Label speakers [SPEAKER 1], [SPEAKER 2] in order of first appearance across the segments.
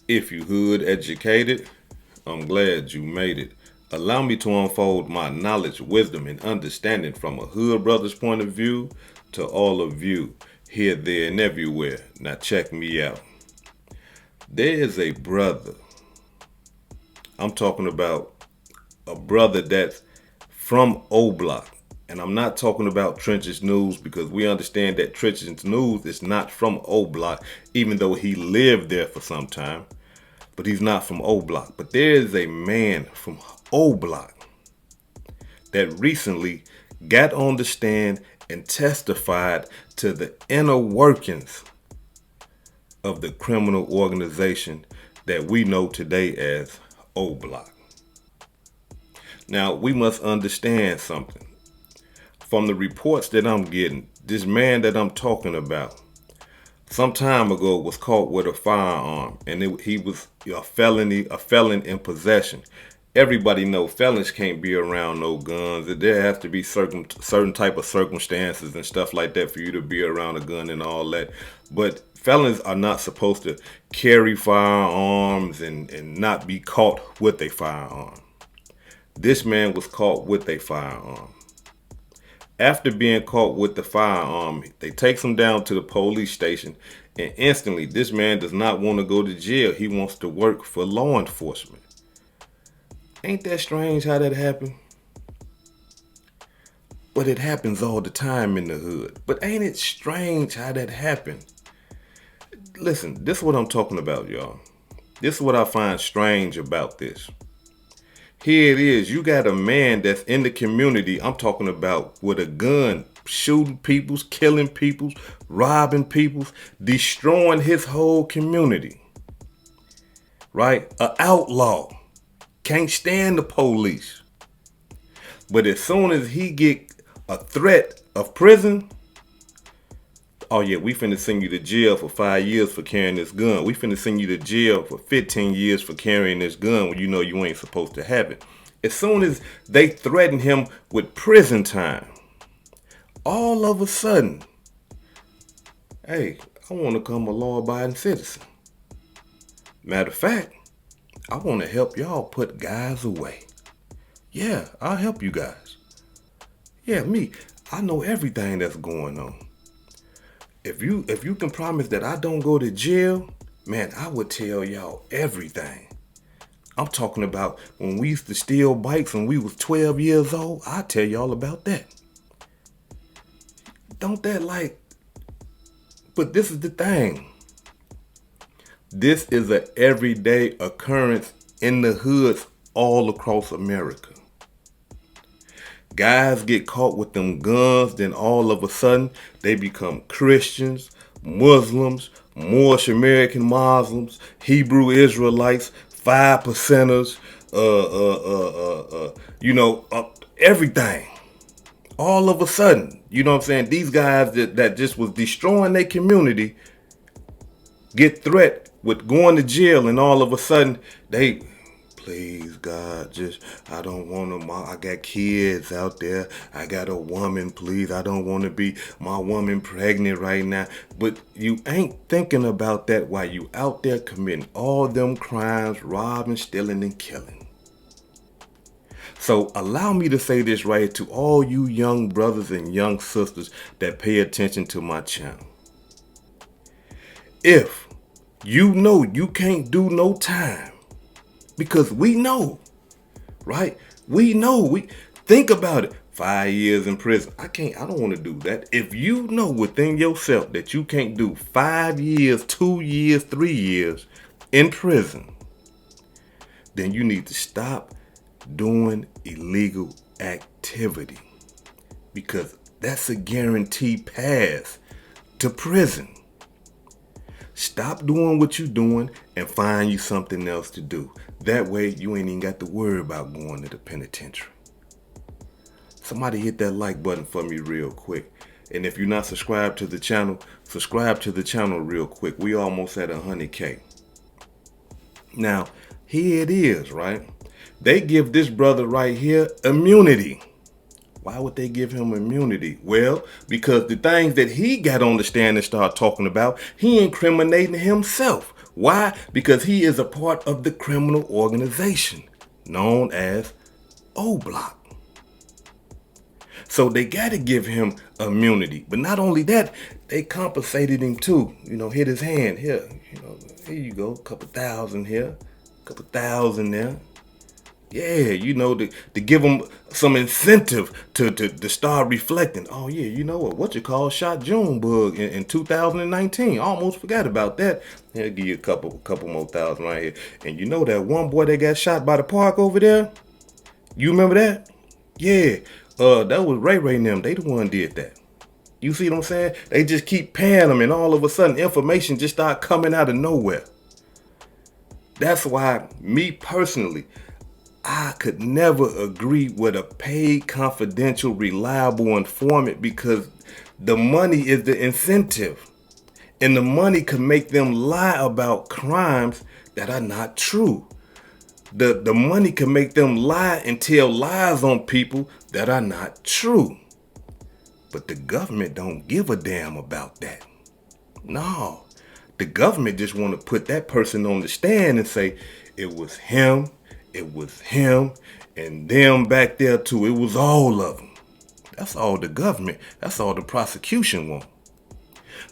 [SPEAKER 1] If you hood educated, I'm glad you made it. Allow me to unfold my knowledge, wisdom, and understanding from a hood brother's point of view to all of you, here, there, and everywhere. Now check me out. There is a brother. I'm talking about a brother that's from O Block. And I'm not talking about Trenches News because we understand that Trenches News is not from O Block, even though he lived there for some time. But he's not from O Block. But there is a man from O Block that recently got on the stand and testified to the inner workings of the criminal organization that we know today as O Block. Now, we must understand something. From the reports that I'm getting, this man that I'm talking about, some time ago was caught with a firearm, and he was a felon in possession. Everybody know felons can't be around no guns. There has to be certain type of circumstances and stuff like that for you to be around a gun and all that. But felons are not supposed to carry firearms and not be caught with a firearm. This man was caught with a firearm. After being caught with the firearm, they takes him down to the police station, and instantly this man does not want to go to jail. He wants to work for law enforcement. Ain't that strange how that happened? But it happens all the time in the hood. But ain't it strange how that happened? Listen, this is what I'm talking about, y'all. This is what I find strange about this. Here it is. You got a man that's in the community. I'm talking about with a gun, shooting peoples, killing peoples, robbing peoples, destroying his whole community. Right? An outlaw. Can't stand the police. But as soon as he get a threat of prison, oh yeah, we finna send you to jail for 5 years for carrying this gun. We finna send you to jail for 15 years for carrying this gun when you know you ain't supposed to have it. As soon as they threaten him with prison time, all of a sudden, hey, I want to become a law-abiding citizen. Matter of fact, I want to help y'all put guys away. Yeah, I'll help you guys. Yeah, me. I know everything that's going on. If you can promise that I don't go to jail, man, I would tell y'all everything. I'm talking about when we used to steal bikes when we was 12 years old. I'll tell y'all about that. Don't that like... But this is the thing. This is an everyday occurrence in the hoods all across America. Guys get caught with them guns, then all of a sudden they become Christians, Muslims, Moorish American Muslims, Hebrew Israelites, 5%ers, everything. All of a sudden, you know what I'm saying? These guys that just was destroying their community get threat with going to jail, and all of a sudden they, please God, just, I don't want to, I got kids out there, I got a woman, please, I don't want to be my woman pregnant right now. But you ain't thinking about that while you out there committing all them crimes, robbing, stealing, and killing. So allow me to say this right to all you young brothers and young sisters that pay attention to my channel. If you know you can't do no time, because we know, right? We know. We think about it. 5 years in prison. I don't want to do that. If you know within yourself that you can't do 5 years, 2 years, 3 years in prison, then you need to stop doing illegal activity, because that's a guaranteed path to prison. Stop doing what you're doing and find you something else to do. That way you ain't even got to worry about going to the penitentiary. Somebody hit that like button for me real quick. And if you're not subscribed to the channel, subscribe to the channel real quick. We almost at 100K. Now, here it is, right? They give this brother right here immunity. Why would they give him immunity? Well, because the things that he got on the stand and started talking about, he incriminating himself. Why? Because he is a part of the criminal organization known as O Block. So they got to give him immunity. But not only that, they compensated him too. Hit his hand here. Here you go, a couple thousand here, a couple thousand there. Yeah, to give them some incentive to start reflecting. Oh yeah, you know what you call shot Junebug in 2019. Almost forgot about that. I'll give you a couple more thousand right here. And you know that one boy that got shot by the park over there? You remember that? Yeah. That was Ray and them. They the one did that. You see what I'm saying? They just keep paying them, and all of a sudden information just start coming out of nowhere. That's why, me personally, I could never agree with a paid, confidential, reliable informant, because the money is the incentive. And the money can make them lie about crimes that are not true. The money can make them lie and tell lies on people that are not true. But the government don't give a damn about that. No. The government just want to put that person on the stand and say, it was him, and them back there too. It was all of them. That's all the government, that's all the prosecution want.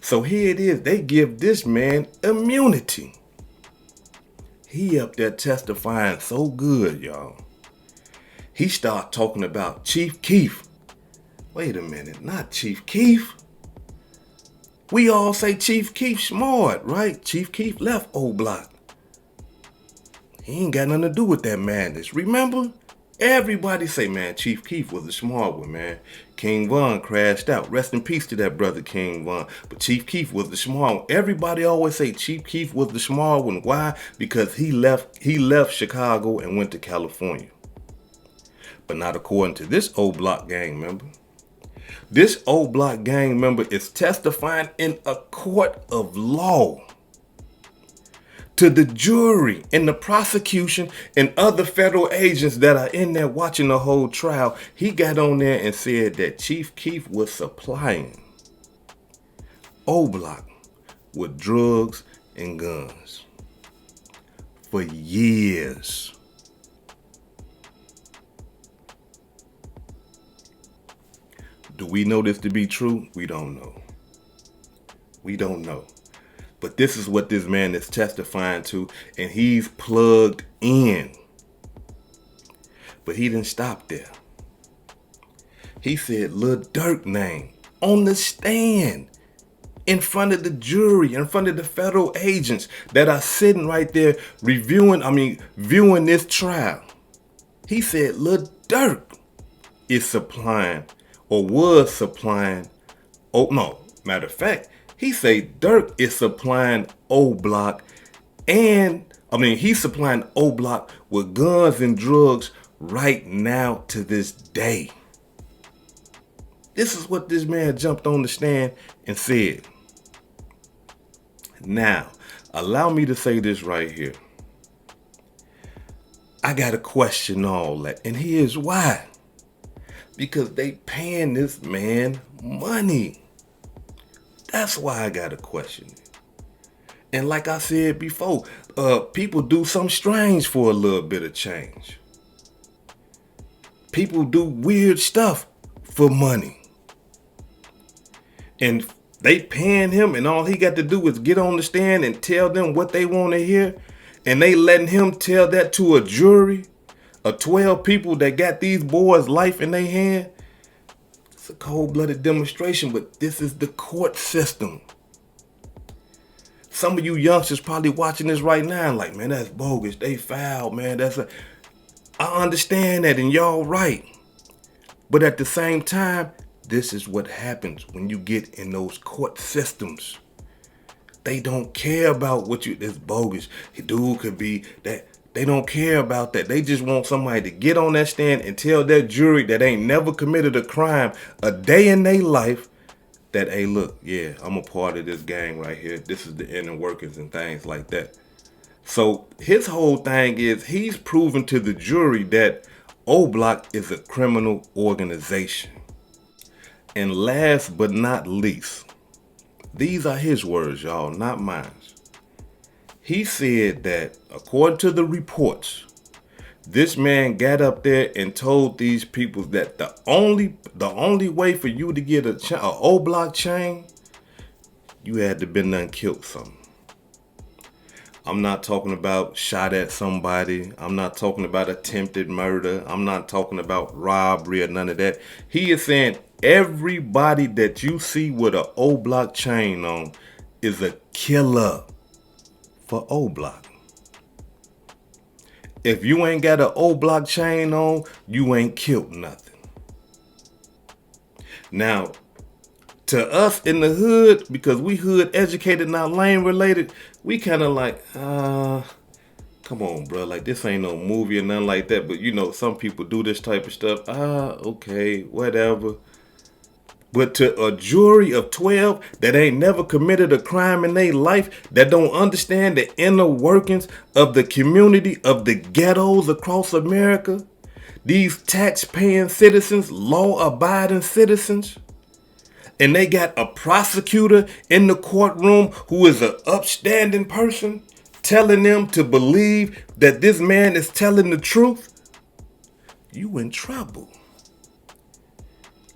[SPEAKER 1] So here it is, they give this man immunity. He up there testifying so good, y'all. He start talking about Chief Keef. Wait a minute, not Chief Keef. We all say Chief Keef smart, right? Chief Keef left O Block. He ain't got nothing to do with that madness. Remember? Everybody say, man, Chief Keef was a smart one, man. King Von crashed out. Rest in peace to that brother, King Von. But Chief Keef was the smart one. Everybody always say Chief Keef was the smart one. Why? Because he left Chicago and went to California. But not according to this O Block gang member. This O Block gang member is testifying in a court of law to the jury and the prosecution and other federal agents that are in there watching the whole trial. He got on there and said that Chief Keef was supplying O Block with drugs and guns for years. Do we know this to be true? We don't know. We don't know. But this is what this man is testifying to, and he's plugged in. But he didn't stop there. He said Lil Durk name on the stand in front of the jury, in front of the federal agents that are sitting right there viewing this trial. He said Lil Durk is supplying or was supplying. Oh no, matter of fact, he say Durk is supplying O Block, he's supplying O Block with guns and drugs right now to this day. This is what this man jumped on the stand and said. Now, allow me to say this right here. I gotta question all that, and here's why. Because they paying this man money. That's why I gotta question it. And like I said before, people do something strange for a little bit of change. People do weird stuff for money. And they paying him, and all he got to do is get on the stand and tell them what they want to hear. And they letting him tell that to a jury of 12 people that got these boys' life in their hand. It's a cold-blooded demonstration, but this is the court system. Some of you youngsters probably watching this right now like, man, that's bogus. They foul, man. I understand that, and y'all right. But at the same time, this is what happens when you get in those court systems. They don't care about this bogus. Dude could be that. They don't care about that. They just want somebody to get on that stand and tell that jury that ain't never committed a crime a day in their life that, hey, look, yeah, I'm a part of this gang right here. This is the inner workings and things like that. So his whole thing is he's proving to the jury that O Block is a criminal organization. And last but not least, these are his words, y'all, not mine. He said that, according to the reports, this man got up there and told these people that the only way for you to get a O Block chain, you had to been done killed something. I'm not talking about shot at somebody. I'm not talking about attempted murder. I'm not talking about robbery or none of that. He is saying everybody that you see with an O Block chain on is a killer for O Block. If you ain't got an O Block chain on, you ain't killed nothing. Now, to us in the hood, because we hood educated, not lane related, we kind of like, come on, bro. Like, this ain't no movie or nothing like that. But, you know, some people do this type of stuff. Okay, whatever. But to a jury of 12 that ain't never committed a crime in their life, that don't understand the inner workings of the community, of the ghettos across America, these tax-paying citizens, law-abiding citizens, and they got a prosecutor in the courtroom who is an upstanding person telling them to believe that this man is telling the truth, you in trouble.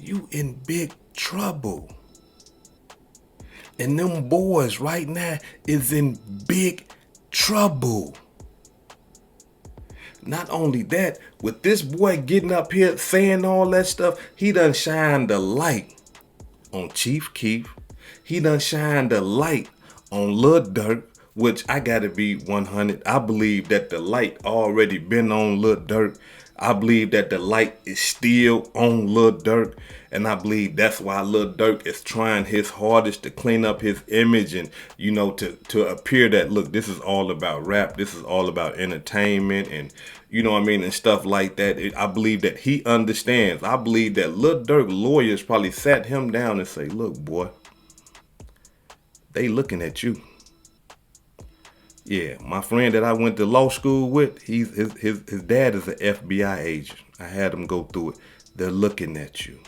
[SPEAKER 1] You in big trouble. And them boys right now is in big trouble. Not only that, with this boy getting up here saying all that stuff, he done shined the light on Chief Keef. He done shined the light on Lil Durk, which I gotta be 100. I believe that the light already been on Lil Durk. I believe that the light is still on Lil Durk. And I believe that's why Lil Durk is trying his hardest to clean up his image and, you know, to appear that, look, this is all about rap. This is all about entertainment and, you know what I mean, and stuff like that. I believe that he understands. I believe that Lil Durk lawyers probably sat him down and say, look, boy, they looking at you. Yeah, my friend that I went to law school with, his dad is an FBI agent. I had him go through it. They're looking at you.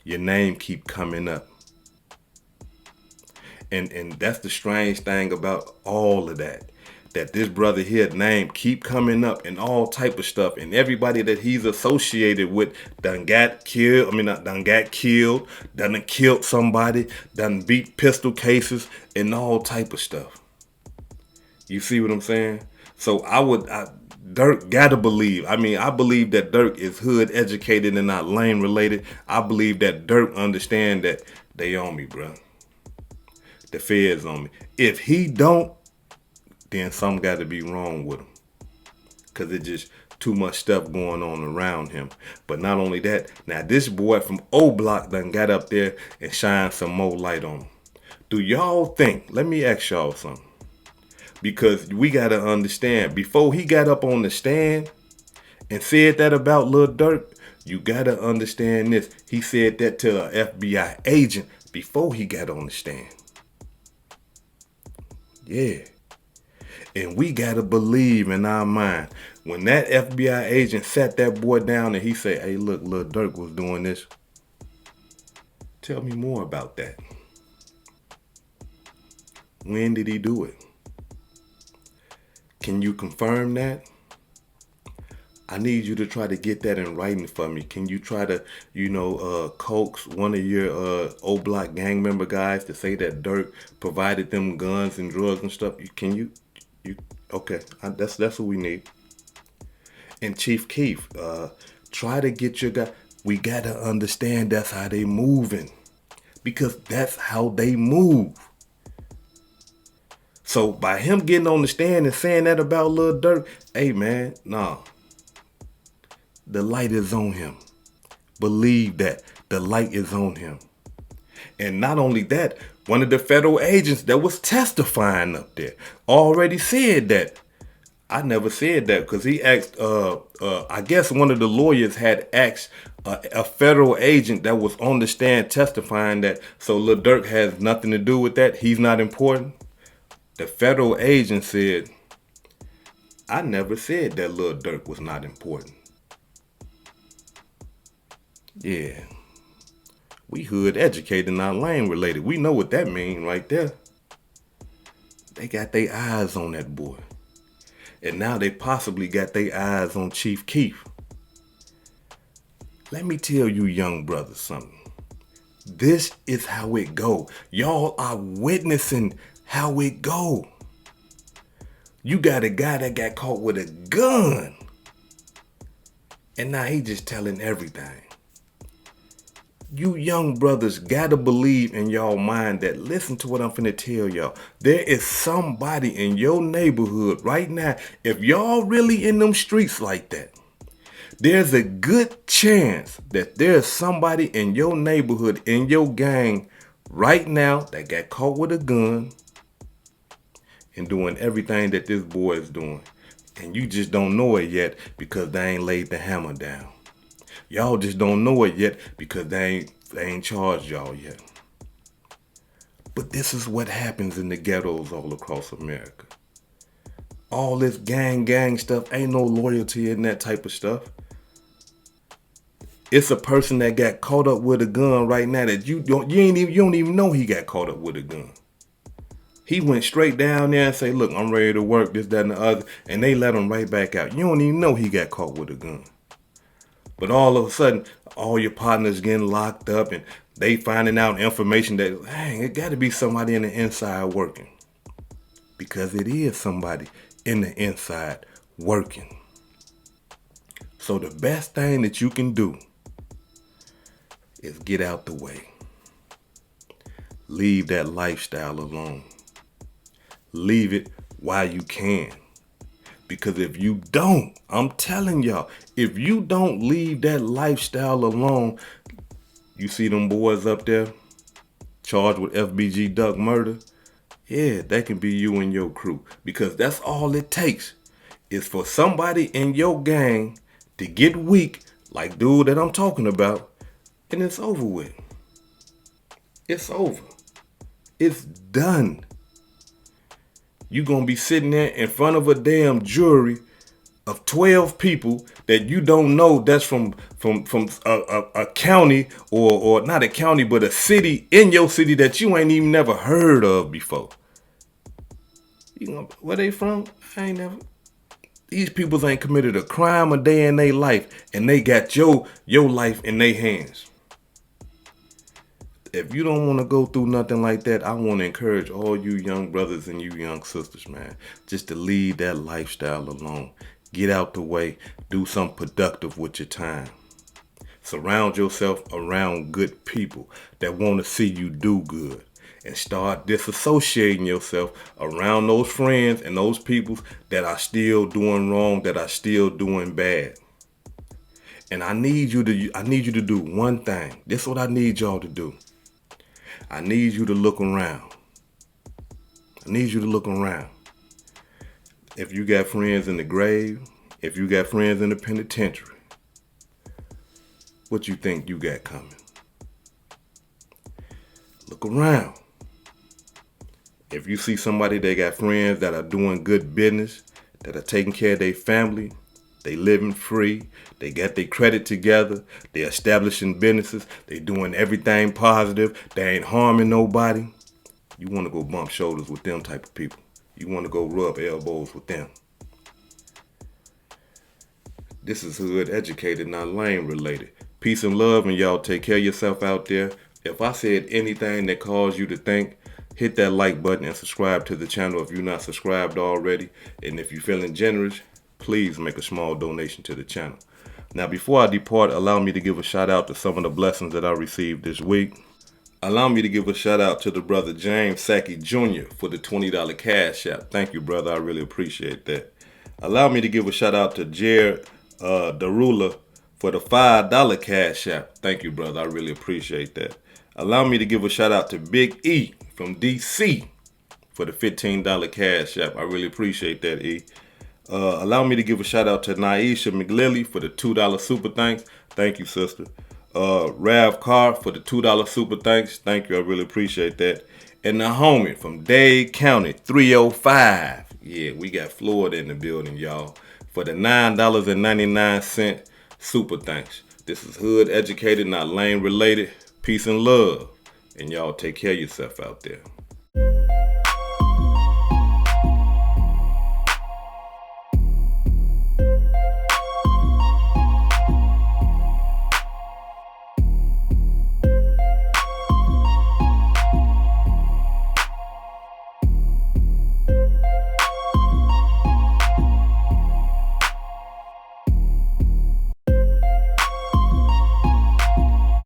[SPEAKER 1] Your name keep coming up. And that's the strange thing about all of that. That this brother here name keep coming up and all type of stuff. And everybody that he's associated with done got killed. Done got killed. Done killed somebody. Done beat pistol cases and all type of stuff. You see what I'm saying? So Durk gotta believe. I believe that Durk is hood educated and not lane related. I believe that Durk understand that they on me, bro. The feds on me. If he don't, then something got to be wrong with him. Because it's just too much stuff going on around him. But not only that, now this boy from O Block done got up there and shined some more light on him. Do y'all think, let me ask y'all something. Because we got to understand, before he got up on the stand and said that about Lil Durk, you got to understand this. He said that to an FBI agent before he got on the stand. Yeah. And we got to believe in our mind. When that FBI agent sat that boy down and he said, hey, look, Lil Durk was doing this. Tell me more about that. When did he do it? Can you confirm that? I need you to try to get that in writing for me. Can you try to, coax one of your O Block gang member guys to say that Durk provided them guns and drugs and stuff? Can you? Okay, that's what we need. And Chief Keef, try to get your guy. We gotta understand that's how they moving, because that's how they move. So by him getting on the stand and saying that about Lil Durk, hey man, nah. The light is on him. Believe that. The light is on him. And not only that, one of the federal agents that was testifying up there already said that. I never said that because he asked, I guess one of the lawyers had asked a federal agent that was on the stand testifying that, so Lil Durk has nothing to do with that. He's not important. The federal agent said, I never said that Lil Durk was not important. Yeah, we hood educated, not lane related. We know what that mean right there. They got their eyes on that boy. And now they possibly got their eyes on Chief Keef. Let me tell you young brothers something. This is how it go. Y'all are witnessing how it go. You got a guy that got caught with a gun. And now he just telling everything. You young brothers gotta believe in y'all mind that, listen to what I'm finna tell y'all. There is somebody in your neighborhood right now, if y'all really in them streets like that, there's a good chance that there's somebody in your neighborhood, in your gang right now that got caught with a gun and doing everything that this boy is doing. And you just don't know it yet because they ain't laid the hammer down. Y'all just don't know it yet because they ain't charged y'all yet. But this is what happens in the ghettos all across America. All this gang stuff, ain't no loyalty in that type of stuff. It's a person that got caught up with a gun right now that you don't even know he got caught up with a gun. He went straight down there and say, look, I'm ready to work, this, that, and the other. And they let him right back out. You don't even know he got caught with a gun. But all of a sudden, all your partners getting locked up and they finding out information that, dang, it got to be somebody in the inside working. Because it is somebody in the inside working. So the best thing that you can do is get out the way. Leave that lifestyle alone. Leave it while you can. Because if you don't, I'm telling y'all, if you don't leave that lifestyle alone, you see them boys up there charged with FBG Duck murder? Yeah, that can be you and your crew. Because that's all it takes is for somebody in your gang to get weak, like dude that I'm talking about, and it's over with. It's over. It's done. You gonna be sitting there in front of a damn jury of 12 people that you don't know that's from a county or not a county, but a city in your city that you ain't even never heard of before. You know, where they from? I ain't never. These people ain't committed a crime a day in their life, and they got your life in their hands. If you don't want to go through nothing like that, I want to encourage all you young brothers and you young sisters, man, just to leave that lifestyle alone. Get out the way. Do something productive with your time. Surround yourself around good people that want to see you do good. And start disassociating yourself around those friends and those people that are still doing wrong, that are still doing bad. And I need you to do one thing. This is what I need y'all to do. I need you to look around. I need you to look around. If you got friends in the grave, if you got friends in the penitentiary, what you think you got coming? Look around. If you see somebody that got friends that are doing good business, that are taking care of their family, they living free, they got their credit together, they establishing businesses, they doing everything positive, they ain't harming nobody, you want to go bump shoulders with them type of people. You want to go rub elbows with them. This is hood educated, not lame related. Peace and love, and y'all take care of yourself out there. If I said anything that caused you to think, hit that like button and subscribe to the channel if you're not subscribed already. And if you're feeling generous, please make a small donation to the channel. Now, before I depart, allow me to give a shout out to some of the blessings that I received this week. Allow me to give a shout out to the brother James Sackey Jr. for the $20 cash app. Thank you, brother. I really appreciate that. Allow me to give a shout out to Jared Darula for the $5 cash app. Thank you, brother. I really appreciate that. Allow me to give a shout out to Big E from DC for the $15 cash app. I really appreciate that, E. Allow me to give a shout out to Naisha McLilly for the $2 super thanks. Thank you, sister. Rav Carr for the $2 super thanks. Thank you. I really appreciate that. And the homie from Dade County, 305. Yeah, we got Florida in the building, y'all. For the $9.99 super thanks. This is hood educated, not lane related. Peace and love. And y'all take care of yourself out there.